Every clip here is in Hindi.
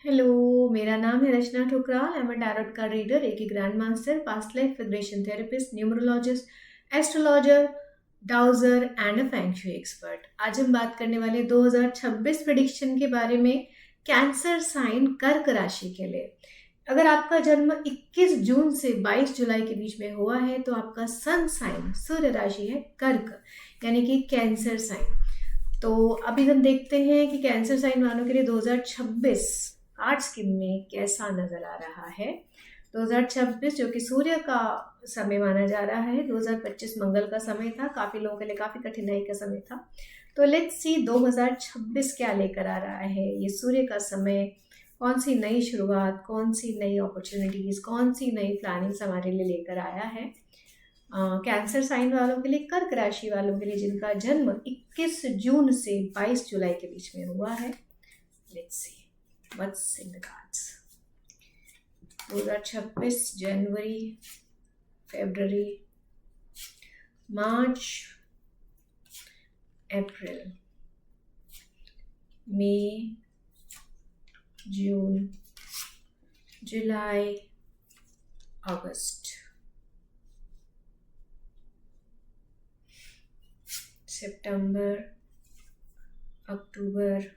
हेलो, मेरा नाम है Rachna Thukral. I am a tarot card reader, एक grand master, past life regression therapist, numerologist, astrologer, dowser and a feng shui expert. आज हम बात करने वाले 2026 प्रेडिक्शन के बारे में, कैंसर साइन कर्क राशि के लिए। अगर आपका जन्म 21 जून से 22 जुलाई के बीच में हुआ है तो आपका सन साइन सूर्य राशि है कर्क, यानी कि कैंसर साइन। तो अभी हम देखते हैं कि कैंसर साइन वालों के लिए 2026 कार्ड स्कीम में कैसा नजर आ रहा है। 2026 जो कि सूर्य का समय माना जा रहा है, 2025 मंगल का समय था, काफी लोगों के लिए काफी कठिनाई का समय था। तो लेट्स सी 2026 क्या लेकर आ रहा है ये सूर्य का समय। कौन सी नई शुरुआत, कौन सी नई अपॉर्चुनिटीज, कौन सी नई प्लानिंग्स हमारे लिए लेकर आया है। कैंसर साइन वालों के लिए, कर्क राशि वालों के लिए जिनका जन्म 21 जून से 22 जुलाई के बीच में हुआ है। Let's see what's in the cards. 2026 January, February, March, April, May, June, July, August, September, October,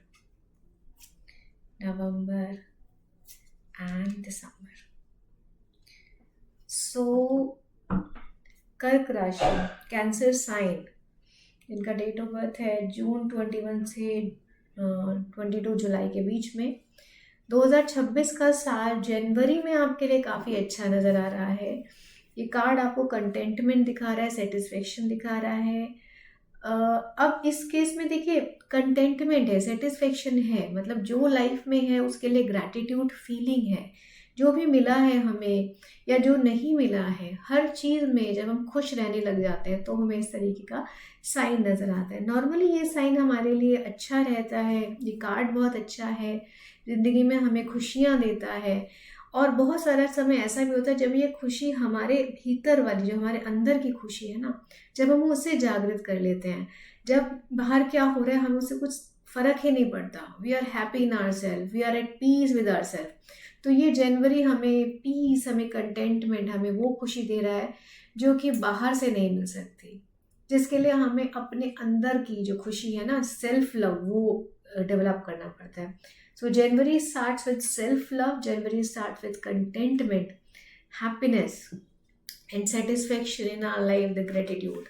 November and December. So कर्क राशि, कैंसर साइन, इनका डेट ऑफ बर्थ है जून 21 से 22 जुलाई के बीच में। 2026 का साल जनवरी में आपके लिए काफ़ी अच्छा नज़र आ रहा है। ये कार्ड आपको कंटेंटमेंट दिखा रहा है, सेटिस्फेक्शन दिखा रहा है। अब इस केस में देखिए, कंटेंटमेंट है, सेटिस्फेक्शन है, मतलब जो लाइफ में है उसके लिए ग्रैटिट्यूड फीलिंग है। जो भी मिला है हमें या जो नहीं मिला है, हर चीज़ में जब हम खुश रहने लग जाते हैं तो हमें इस तरीके का साइन नज़र आता है। नॉर्मली ये साइन हमारे लिए अच्छा रहता है, ये कार्ड बहुत अच्छा है, ज़िंदगी में हमें खुशियाँ देता है। और बहुत सारा समय ऐसा भी होता है जब ये खुशी हमारे भीतर वाली, जो हमारे अंदर की खुशी है ना, जब हम उसे जागृत कर लेते हैं, जब बाहर क्या हो रहा है हमें उससे कुछ फर्क ही नहीं पड़ता। We are happy in our self, we are at peace with our self. तो ये जनवरी हमें पीस, हमें कंटेंटमेंट, हमें वो खुशी दे रहा है जो कि बाहर से नहीं मिल सकती, जिसके लिए हमें अपने अंदर की जो खुशी है ना, सेल्फ लव, वो डेवलप करना पड़ता है। So January starts with self love, January start with contentment, happiness and satisfaction in our life, the gratitude.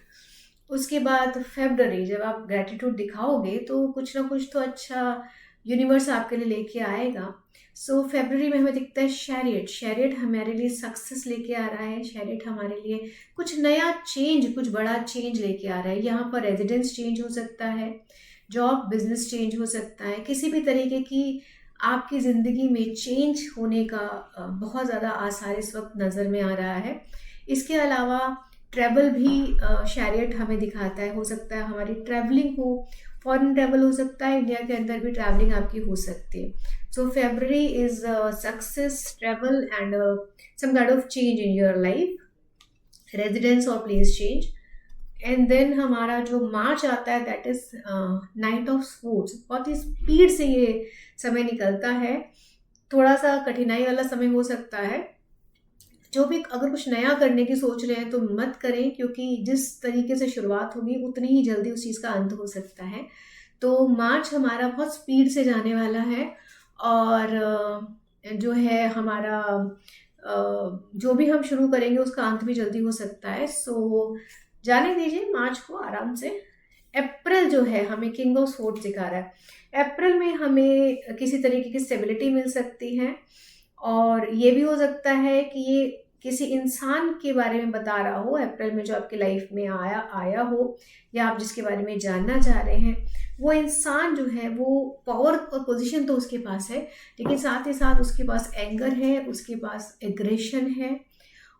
उसके बाद फेब्रवरी, जब आप ग्रेटिट्यूड दिखाओगे तो कुछ ना कुछ तो अच्छा यूनिवर्स आपके लिए लेके आएगा। सो फेब्रवरी में हमें दिखता है शैरियट। शैरियट हमारे लिए सक्सेस लेके आ रहा है। शैरियट हमारे लिए कुछ नया चेंज, कुछ बड़ा चेंज लेके आ रहा है। यहाँ पर रेजिडेंस चेंज हो सकता है, जॉब बिजनेस चेंज हो सकता है, किसी भी तरीके की आपकी ज़िंदगी में चेंज होने का बहुत ज़्यादा आसार इस वक्त नज़र में आ रहा है। इसके अलावा ट्रैवल भी शैरियट हमें दिखाता है। हो सकता है हमारी ट्रैवलिंग हो, फॉरेन ट्रैवल हो सकता है, इंडिया के अंदर भी ट्रैवलिंग आपकी हो सकती है। So February is success, travel and some kind of change in your life, residence और प्लेस चेंज। एंड देन हमारा जो मार्च आता है, that is knight of sports. बहुत ही स्पीड से ये समय निकलता है, थोड़ा सा कठिनाई वाला समय हो सकता है। जो भी अगर कुछ नया करने की सोच रहे हैं तो मत करें, क्योंकि जिस तरीके से शुरुआत होगी उतनी ही जल्दी उस चीज़ का अंत हो सकता है। तो मार्च हमारा बहुत स्पीड से जाने वाला है। और जो है हमारा जो भी हम शुरू करेंगे उसका अंत भी जल्दी हो सकता है। सो जाने दीजिए मार्च को आराम से। अप्रैल जो है हमें किंग ऑफ स्वॉर्ड्स दिखा रहा है। अप्रैल में हमें किसी तरीके की स्टेबिलिटी मिल सकती है, और ये भी हो सकता है कि ये किसी इंसान के बारे में बता रहा हो अप्रैल में, जो आपकी लाइफ में आया हो, या आप जिसके बारे में जानना चाह रहे हैं। वो इंसान जो है वो पावर और पोजीशन तो उसके पास है, लेकिन साथ ही साथ उसके पास एंगर है, उसके पास एग्रेशन है,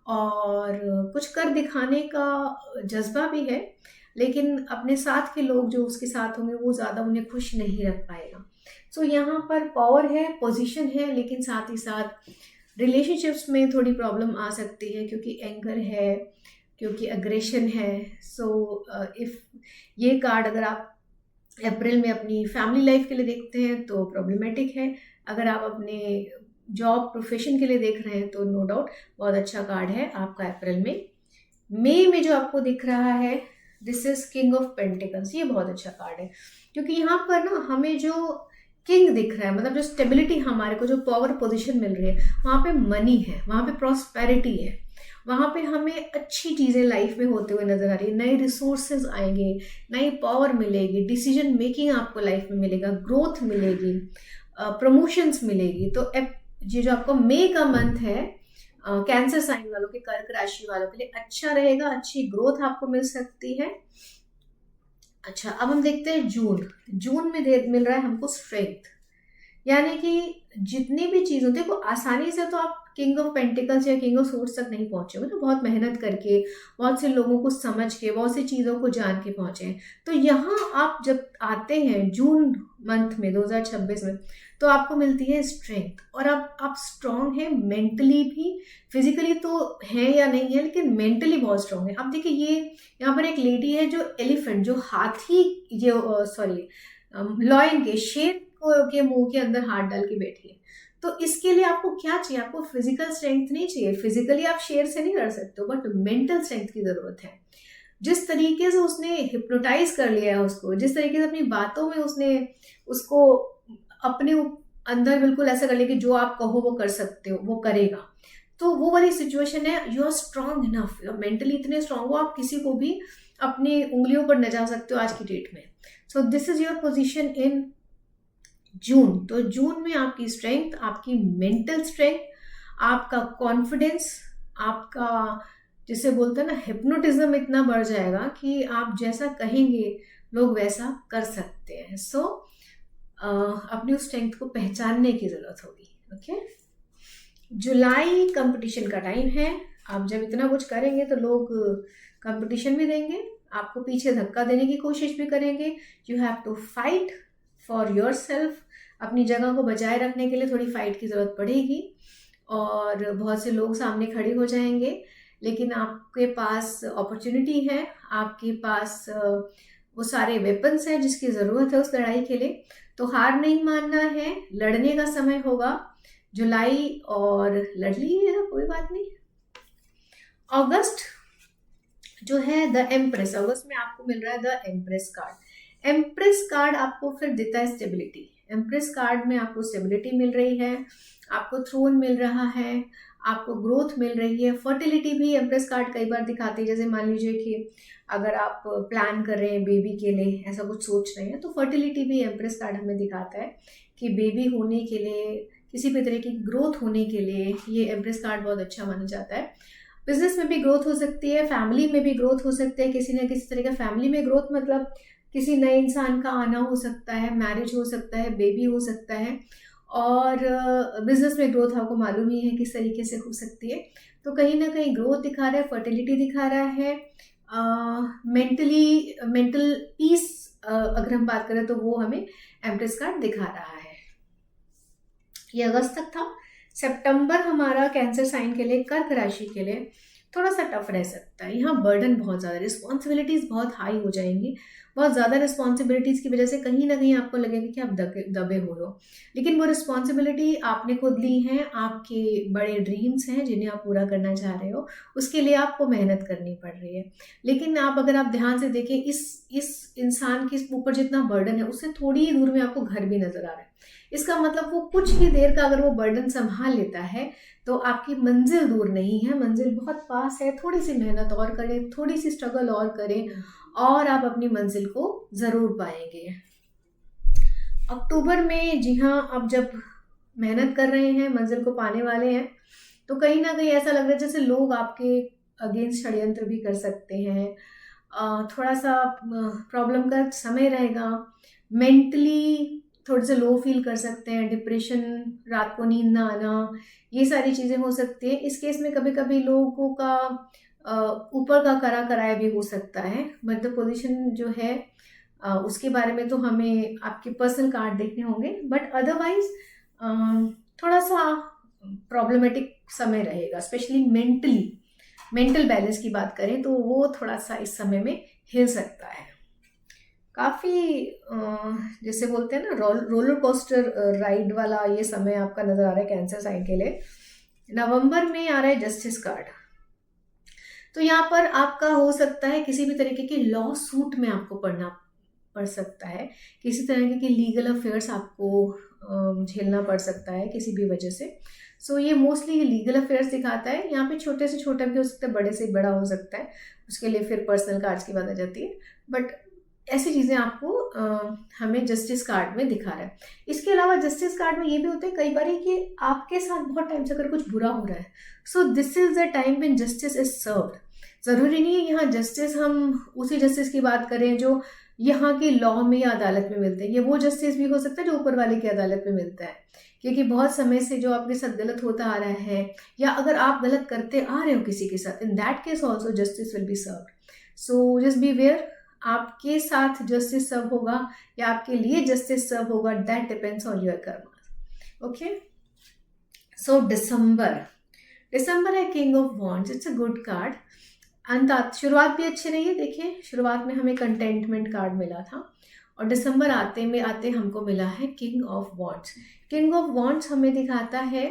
और कुछ कर दिखाने का जज्बा भी है। लेकिन अपने साथ के लोग जो उसके साथ होंगे वो ज़्यादा उन्हें खुश नहीं रख पाएगा। सो यहाँ पर पावर है, पोजीशन है, लेकिन साथ ही साथ रिलेशनशिप्स में थोड़ी प्रॉब्लम आ सकती है, क्योंकि एंगर है, क्योंकि अग्रेशन है। सो इफ ये कार्ड अगर आप अप्रैल में अपनी फैमिली लाइफ के लिए देखते हैं तो प्रॉब्लमेटिक है। अगर आप अपने जॉब प्रोफेशन के लिए देख रहे हैं तो नो डाउट बहुत अच्छा कार्ड है आपका अप्रैल में। मई में जो आपको दिख रहा है this is king of pentacles, ये बहुत अच्छा कार्ड है क्योंकि यहाँ पर ना हमें जो किंग दिख रहा है, मतलब जो स्टेबिलिटी हमारे को, जो पावर पोजीशन मिल रही है, वहाँ पे मनी है, वहाँ पे प्रॉस्पेरिटी है, वहाँ पे हमें अच्छी चीज़ें लाइफ में होते हुए नजर आ रही है, नए रिसोर्सेज आएंगे, नई पावर मिलेगी, डिसीजन मेकिंग आपको लाइफ में मिलेगा, ग्रोथ मिलेगी, प्रमोशंस मिलेगी। तो ये जो आपको मई का मंथ है कैंसर साइन वालों के, कर्क राशि वालों के लिए अच्छा रहेगा, अच्छी ग्रोथ आपको मिल सकती है। अच्छा, अब हम देखते हैं जून। जून में मिल रहा है हमको स्ट्रेंथ, यानी कि जितनी भी चीज़ होती है, देखो आसानी से तो आप किंग ऑफ पेंटिकल्स या किंग ऑफ सोर्ड्स तक नहीं पहुंचे हो, तो बहुत मेहनत करके, बहुत से लोगों को समझ के, बहुत सी चीज़ों को जान के पहुंचे हैं। तो यहाँ आप जब आते हैं जून मंथ में 2026 में, तो आपको मिलती है स्ट्रेंथ, और अब आप स्ट्रांग हैं मेंटली भी, फिजिकली तो है या नहीं है, लेकिन मेंटली बहुत स्ट्रांग है। अब देखिए ये यहाँ पर एक लेडी है जो एलिफेंट, जो हाथी, ये सॉरी लॉयन के, शेर के मुंह के अंदर हाथ डाल के बैठी है। तो इसके लिए आपको क्या चाहिए? आपको फिजिकल स्ट्रेंथ नहीं चाहिए, फिजिकली आप शेर से नहीं लड़ सकते हो, बट मेंटल स्ट्रेंथ की जरूरत है। जिस तरीके से उसने हिप्नोटाइज कर लिया है उसको, जिस तरीके से अपनी बातों में उसने उसको अपने अंदर बिल्कुल ऐसा कर लिया कि जो आप कहो वो कर सकते हो, वो करेगा, तो वो वाली सिचुएशन है। You are strong enough, you are mentally इतने स्ट्रांग हो, आप किसी को भी अपनी उंगलियों पर न जा सकते हो आज की डेट में। So this is your position in June. तो जून में आपकी स्ट्रेंथ, आपकी मेंटल स्ट्रेंथ, आपका कॉन्फिडेंस, आपका जिसे बोलते हैं ना हिप्नोटिज्म, इतना बढ़ जाएगा कि आप जैसा कहेंगे लोग वैसा कर सकते हैं। सो अपनी उस स्ट्रेंथ को पहचानने की जरूरत होगी। ओके, जुलाई कंपटीशन का टाइम है। आप जब इतना कुछ करेंगे तो लोग कंपटीशन भी देंगे, आपको पीछे धक्का देने की कोशिश भी करेंगे। You have to fight for your self. अपनी जगह को बचाए रखने के लिए थोड़ी फाइट की जरूरत पड़ेगी, और बहुत से लोग सामने खड़े हो जाएंगे, लेकिन आपके पास अपॉर्चुनिटी है, आपके पास वो सारे वेपन्स हैं जिसकी ज़रूरत है उस लड़ाई के लिए। तो हार नहीं मानना है, लड़ने का समय होगा जुलाई, और लड़ लीजिएगा, कोई बात नहीं। अगस्त जो है द एम्प्रेस, अगस्त में आपको मिल रहा है the empress card. Empress card आपको फिर देता है स्टेबिलिटी। एम्प्रेस कार्ड में आपको स्टेबिलिटी मिल रही है, आपको थ्रोन मिल रहा है, आपको ग्रोथ मिल रही है। फर्टिलिटी भी एम्प्रेस कार्ड कई बार दिखाती है, जैसे मान लीजिए कि अगर आप प्लान कर रहे हैं बेबी के लिए, ऐसा कुछ सोच रहे हैं, तो फर्टिलिटी भी एम्प्रेस कार्ड हमें दिखाता है कि बेबी होने के लिए, किसी भी तरह की ग्रोथ होने के लिए ये एम्प्रेस कार्ड बहुत अच्छा माना जाता है। बिजनेस में भी ग्रोथ हो सकती है, फैमिली में भी ग्रोथ हो सकती है, किसी न किसी तरह का फैमिली में ग्रोथ, मतलब किसी नए इंसान का आना हो सकता है, मैरिज हो सकता है, बेबी हो सकता है, और बिजनेस में ग्रोथ आपको मालूम ही है किस तरीके से हो सकती है। तो कहीं ना कहीं ग्रोथ दिखा रहा है, फर्टिलिटी दिखा रहा है, मेंटल पीस अगर हम बात करें तो वो हमें एम्प्रेस कार्ड दिखा रहा है। ये अगस्त तक था। सितंबर हमारा कैंसर साइन के लिए, कर्क राशि के लिए थोड़ा सा टफ रह सकता है। यहाँ बर्डन बहुत ज़्यादा, रिस्पॉन्सिबिलिटीज़ बहुत हाई हो जाएंगी। बहुत ज़्यादा रिस्पॉन्सिबिलिटीज़ की वजह से कहीं ना कहीं आपको लगेगा कि आप दबे हुए हो, लेकिन वो रिस्पॉन्सिबिलिटी आपने खुद ली है, आपके बड़े ड्रीम्स हैं जिन्हें आप पूरा करना चाह रहे हो, उसके लिए आपको मेहनत करनी पड़ रही है। लेकिन आप अगर आप ध्यान से देखें, इस इंसान के ऊपर जितना बर्डन है उससे थोड़ी ही दूर में आपको घर भी नजर आ रहा है। इसका मतलब वो कुछ ही देर का अगर वो बर्डन संभाल लेता है तो आपकी मंजिल दूर नहीं है, मंजिल बहुत पास है। थोड़ी सी मेहनत और करें, थोड़ी सी स्ट्रगल और करें, और आप अपनी मंजिल को जरूर पाएंगे। अक्टूबर में, जी हाँ, अब जब मेहनत कर रहे हैं, मंजिल को पाने वाले हैं, तो कहीं ना कहीं ऐसा लग रहा है जैसे लोग आपके अगेंस्ट षड्यंत्र भी कर सकते हैं। थोड़ा सा प्रॉब्लम का समय रहेगा। मेंटली थोड़े से लो फील कर सकते हैं, डिप्रेशन, रात को नींद ना आना, ये सारी चीज़ें हो सकती हैं। इस केस में कभी कभी लोगों का ऊपर का करा कराया भी हो सकता है, बट द पोजीशन जो है उसके बारे में तो हमें आपके पर्सनल कार्ड देखने होंगे, बट अदरवाइज थोड़ा सा प्रॉब्लमेटिक समय रहेगा। स्पेशली मेंटल बैलेंस की बात करें तो वो थोड़ा सा इस समय में हिल सकता है। काफ़ी जैसे बोलते हैं ना रोलर कोस्टर राइड वाला ये समय आपका नज़र आ रहा है कैंसर साइन के लिए। नवंबर में आ रहा है जस्टिस कार्ड। तो यहाँ पर आपका हो सकता है किसी भी तरीके के लॉ सूट में आपको पढ़ना पड़ सकता है, किसी तरह के लीगल अफेयर्स आपको झेलना पड़ सकता है किसी भी वजह से। सो ये मोस्टली लीगल अफेयर्स दिखाता है। यहाँ पे छोटे से छोटा भी हो सकता है, बड़े से बड़ा हो सकता है, उसके लिए फिर पर्सनल कार्ड्स की बात आ जाती है। बट ऐसी चीज़ें आपको हमें जस्टिस कार्ड में दिखा रहा है। इसके अलावा जस्टिस कार्ड में ये भी होता है कई बार कि आपके साथ बहुत टाइम से अगर कुछ बुरा हो रहा है, सो this is the time when justice is served. ज़रूरी नहीं है यहाँ जस्टिस हम उसी जस्टिस की बात करें जो यहाँ की लॉ में या अदालत में मिलते हैं। ये वो जस्टिस भी हो सकता है जो ऊपर वाले की अदालत में मिलता है, क्योंकि बहुत समय से जो आपके साथ गलत होता आ रहा है या अगर आप गलत करते आ रहे हो किसी के साथ, in that case also justice will be served. So just beware, आपके साथ जस्टिस सर्व होगा या आपके लिए जस्टिस सर्व होगा, that depends on your karma. Okay, so December है king of wands. It's a good card. शुरुआत भी अच्छी रही है। देखिए शुरुआत में हमें कंटेंटमेंट कार्ड मिला था और दिसंबर आते हमको मिला है king of wands. King of wands हमें दिखाता है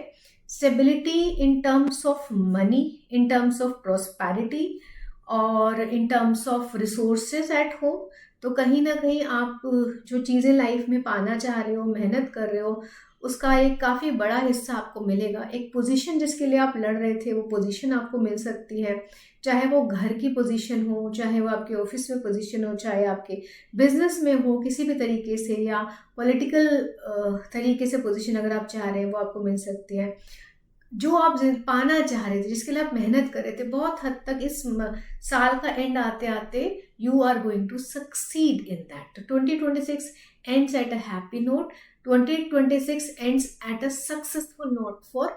stability in terms of money, in terms of prosperity और in terms of resources at home. तो कहीं ना कहीं आप जो चीज़ें लाइफ में पाना चाह रहे हो, मेहनत कर रहे हो, उसका एक काफ़ी बड़ा हिस्सा आपको मिलेगा। एक पोजीशन जिसके लिए आप लड़ रहे थे वो पोजीशन आपको मिल सकती है, चाहे वो घर की पोजीशन हो, चाहे वो आपके ऑफिस में पोजीशन हो, चाहे आपके बिजनेस में हो, किसी भी तरीके से, या पॉलिटिकल तरीके से पोजीशन अगर आप चाह रहे हैं वो आपको मिल सकती है। जो आप पाना चाह रहे थे, जिसके लिए आप मेहनत कर रहे थे, बहुत हद तक इस साल का एंड आते आते you are going to succeed in that. 2026 ends at a happy note. 2026 ends at a successful note for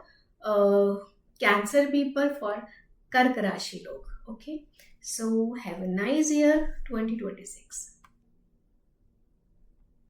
Cancer people, for Kark Rashi log. Okay, so have a nice year 2026.